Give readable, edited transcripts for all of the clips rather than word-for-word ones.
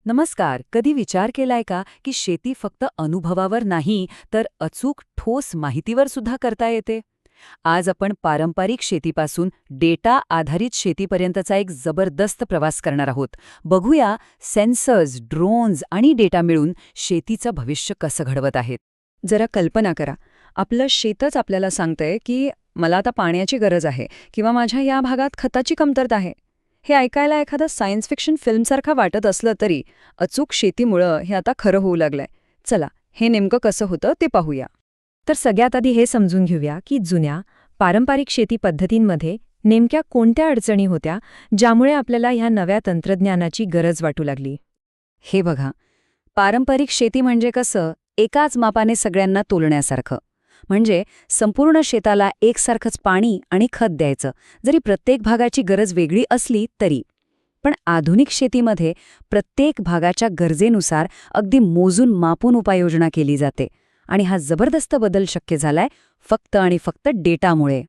नमस्कार. कधी विचार केलाय का की शेती फक्त अनुभवावर नाही तर अचूक ठोस माहितीवर सुद्धा करता येते? आज आपण पारंपरिक शेतीपासून डेटा आधारित शेतीपर्यंतचा एक जबरदस्त प्रवास करणार आहोत. बघूया सेन्सर्स, ड्रोन्स आणि डेटा मिळून शेतीचं भविष्य कसं घडवत आहेत. जरा कल्पना करा. आपलं शेतच आपल्याला सांगतंय की मला आता पाण्याची गरज आहे किंवा माझ्या या भागात खताची कमतरता आहे. हे ऐकायला एखादं सायन्स फिक्शन फिल्मसारखं वाटत असलं तरी अचूक शेतीमुळं हे आता खरं होऊ लागलंय. चला, हे नेमकं कसं होतं ते पाहूया. तर सगळ्यात आधी हे समजून घेऊया की जुन्या पारंपरिक शेती पद्धतींमध्ये नेमक्या कोणत्या अडचणी होत्या ज्यामुळे आपल्याला ह्या नव्या तंत्रज्ञानाची गरज वाटू लागली. हे बघा, पारंपरिक शेती म्हणजे कसं एकाच मापाने सगळ्यांना तोलण्यासारखं. म्हणजे संपूर्ण शेताला एकसारखंच पाणी आणि खत द्यायचं, जरी प्रत्येक भागाची गरज वेगळी असली तरी. पण आधुनिक शेतीमध्ये प्रत्येक भागाच्या गरजेनुसार अगदी मोजून मापून उपाययोजना केली जाते. आणि हा जबरदस्त बदल शक्य झालाय फक्त आणि फक्त डेटामुळे.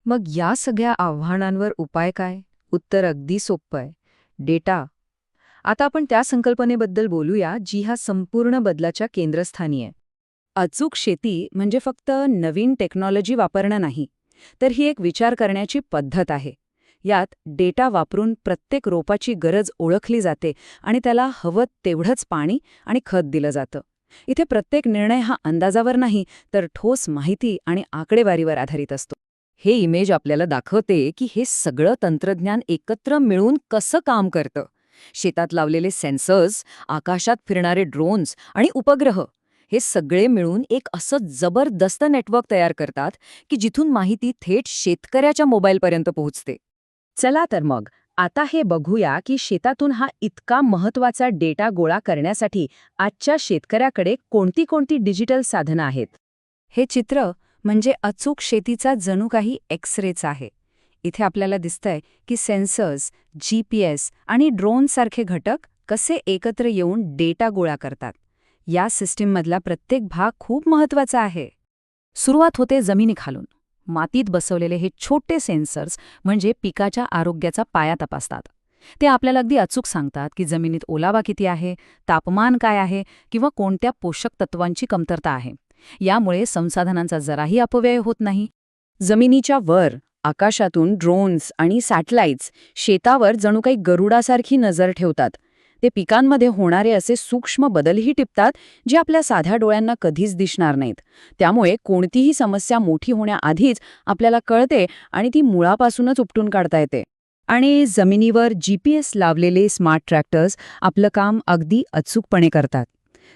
मग या सगळ्या आव्हानांवर उपाय काय? उत्तर अगदी सोपं आहे. डेटा. आता आपण त्या संकल्पनेबद्दल बोलूया जी ह्या संपूर्ण बदलाच्या केंद्रस्थानी आहे. अचूक शेती म्हणजे फक्त नवीन टेक्नॉलॉजी वापरणं नाही, तर ही एक विचार करण्याची पद्धत आहे. यात डेटा वापरून प्रत्येक रोपाची गरज ओळखली जाते आणि त्याला हवं तेवढंच पाणी आणि खत दिलं जातं. इथे प्रत्येक निर्णय हा अंदाजावर नाही तर ठोस माहिती आणि आकडेवारीवर आधारित असतो. हे इमेज आपल्याला दाखवते की हे सगळं तंत्रज्ञान एकत्र मिळून कसं काम करतं. शेतात लावलेले सेन्सर्स, आकाशात फिरणारे ड्रोन्स आणि उपग्रह हे सगळे मिळून एक असं जबरदस्त नेटवर्क तयार करतात की जिथून माहिती थेट शेतकऱ्याच्या मोबाईलपर्यंत पोहोचते. चला तर मग आता हे बघूया की शेतातून हा इतका महत्वाचा डेटा गोळा करण्यासाठी आजच्या शेतकऱ्याकडे कोणती कोणती डिजिटल साधनं आहेत. हे चित्र म्हणजे अचूक शेतीचा जणू काही एक्सरेच आहे. इथे आपल्याला दिसतंय की सेन्सर्स, GPS आणि ड्रोनसारखे घटक कसे एकत्र येऊन डेटा गोळा करतात. या सिस्टीममधला प्रत्येक भाग खूप महत्वाचा आहे. सुरुवात होते जमिनीखालून. मातीत बसवलेले हे छोटे सेन्सर्स म्हणजे पिकाच्या आरोग्याचा पाया तपासतात. ते आपल्याला अगदी अचूक सांगतात की जमिनीत ओलावा किती आहे, तापमान काय आहे किंवा कोणत्या पोषक तत्वांची कमतरता आहे. यामुळे संसाधनांचा जराही अपव्यय होत नाही. जमिनीच्या वर आकाशातून ड्रोन्स आणि सॅटेलाइट्स शेतावर जणू काही गरुडासारखी नजर ठेवतात. ते पिकांमध्ये होणारे असे सूक्ष्म बदलही टिपतात जे आपल्या साध्या डोळ्यांना कधीच दिसणार नाहीत. त्यामुळे कोणतीही समस्या मोठी होण्याआधीच आपल्याला कळते आणि ती मुळापासूनच उपटून काढता येते. आणि जमिनीवर GPS लावलेले स्मार्ट ट्रॅक्टर्स आपलं काम अगदी अचूकपणे करतात.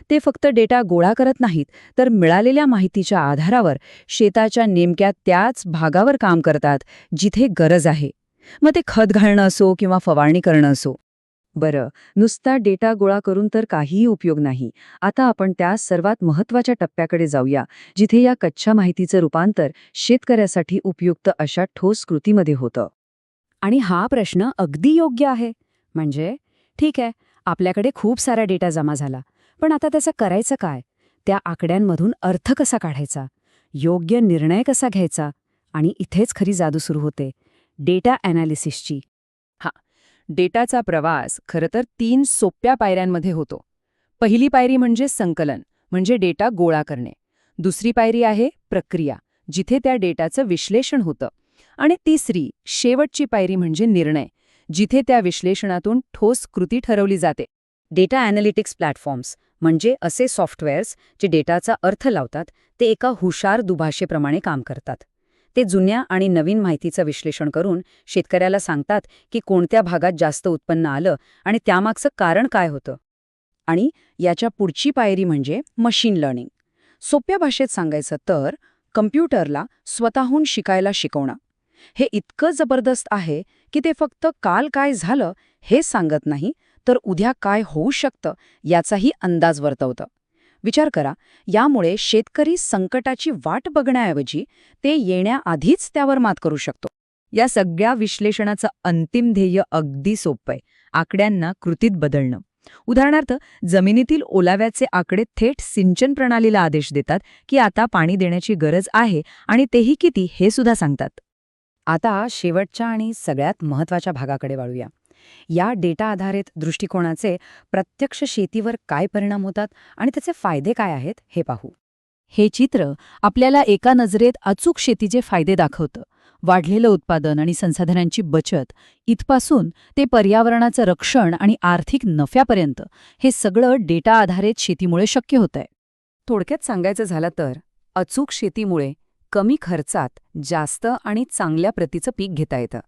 ते फक्त डेटा गोळा करत नाहीत तर मिळालेल्या माहितीच्या आधारावर शेताच्या नेमक्या त्याच भागावर काम करतात जिथे गरज आहे. मग ते खत घालणं असो किंवा फवारणी करणं असो. बरं, नुसता डेटा गोळा करून तर काहीही उपयोग नाही. आता आपण त्या सर्वात महत्त्वाच्या टप्प्याकडे जाऊया जिथे या कच्च्या माहितीचं रूपांतर शेतकऱ्यासाठी उपयुक्त अशा ठोस कृतीमध्ये होतं. आणि हा प्रश्न अगदी योग्य आहे. म्हणजे ठीक आहे, आपल्याकडे खूप सारा डेटा जमा झाला, पण आता त्याचं करायचं काय? त्या आकड्यांमधून अर्थ कसा काढायचा, योग्य निर्णय कसा घ्यायचा? आणि इथेच खरी जादू सुरू होते, डेटा ॲनालिसिसची. डेटाचा प्रवास खरं तर 3 सोप्या पायऱ्यांमध्ये होतो. पहिली पायरी म्हणजे संकलन, म्हणजे डेटा गोळा करणे. दुसरी पायरी आहे प्रक्रिया, जिथे त्या डेटाचं विश्लेषण होतं. आणि तिसरी, शेवटची पायरी म्हणजे निर्णय, जिथे त्या विश्लेषणातून ठोस कृती ठरवली जाते. डेटा ॲनालिटिक्स प्लॅटफॉर्म्स म्हणजे असे सॉफ्टवेअर्स जे डेटाचा अर्थ लावतात, ते एका हुशार दुभाषेप्रमाणे काम करतात. ते जुन्या आणि नवीन माहितीचं विश्लेषण करून शेतकऱ्याला सांगतात की कोणत्या भागात जास्त उत्पन्न आलं आणि त्यामागचं कारण काय होतं. आणि याच्या पुढची पायरी म्हणजे मशीन लर्निंग. सोप्या भाषेत सांगायचं तर कम्प्युटरला स्वतःहून शिकायला शिकवणं. हे इतकं जबरदस्त आहे की ते फक्त काल काय झालं हे सांगत नाही, तर उद्या काय होऊ शकतं याचाही अंदाज वर्तवतं. विचार करा, यामुळे शेतकरी संकटाची वाट बघण्याऐवजी ते येण्याआधीच त्यावर मात करू शकतो. या सगळ्या विश्लेषणाचं अंतिम ध्येय अगदी सोपं आहे, आकड्यांना कृतीत बदलणं. उदाहरणार्थ, जमिनीतील ओलाव्याचे आकडे थेट सिंचन प्रणालीला आदेश देतात की आता पाणी देण्याची गरज आहे आणि तेही किती हे सुद्धा सांगतात. आता शेवटच्या आणि सगळ्यात महत्त्वाच्या भागाकडे वळूया. या डेटा आधारित दृष्टिकोनाचे प्रत्यक्ष शेतीवर काय परिणाम होतात आणि त्याचे फायदे काय आहेत हे पाहू. हे चित्र आपल्याला एका नजरेत अचूक शेतीचे फायदे दाखवतं. वाढलेलं उत्पादन आणि संसाधनांची बचत इथपासून ते पर्यावरणाचं रक्षण आणि आर्थिक नफ्यापर्यंत हे सगळं डेटा आधारित शेतीमुळे शक्य होतंय. थोडक्यात सांगायचं झालं तर अचूक शेतीमुळे कमी खर्चात जास्त आणि चांगल्या प्रतीचं पीक घेता येतं.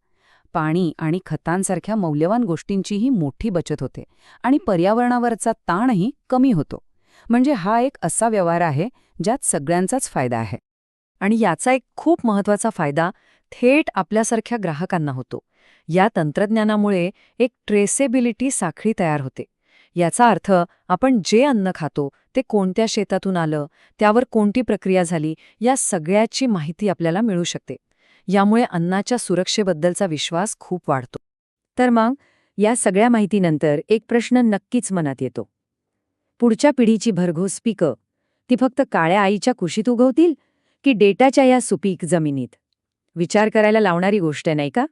पाणी आणि खतांसारख्या मौल्यवान गोष्टींचीही मोठी बचत होते आणि पर्यावरणावरचा ताणही कमी होतो. म्हणजे हा एक असा व्यवहार आहे ज्यात सगळ्यांचाच फायदा आहे. आणि याचा एक खूप महत्त्वाचा फायदा थेट आपल्यासारख्या ग्राहकांना होतो. या तंत्रज्ञानामुळे एक ट्रेसेबिलिटी साखळी तयार होते. याचा अर्थ आपण जे अन्न खातो ते कोणत्या शेतातून आलं, त्यावर कोणती प्रक्रिया झाली, या सगळ्याची माहिती आपल्याला मिळू शकते. यामुळे अन्नाच्या सुरक्षेबद्दलचा विश्वास खूप वाढतो. तर मग या सगळ्या माहितीनंतर एक प्रश्न नक्कीच मनात येतो. पुढच्या पिढीची भरघोस पिकं ती फक्त काळ्या आईच्या कुशीत उगवतील की डेटाच्या या सुपीक जमिनीत? विचार करायला लावणारी गोष्ट आहे, नाही का?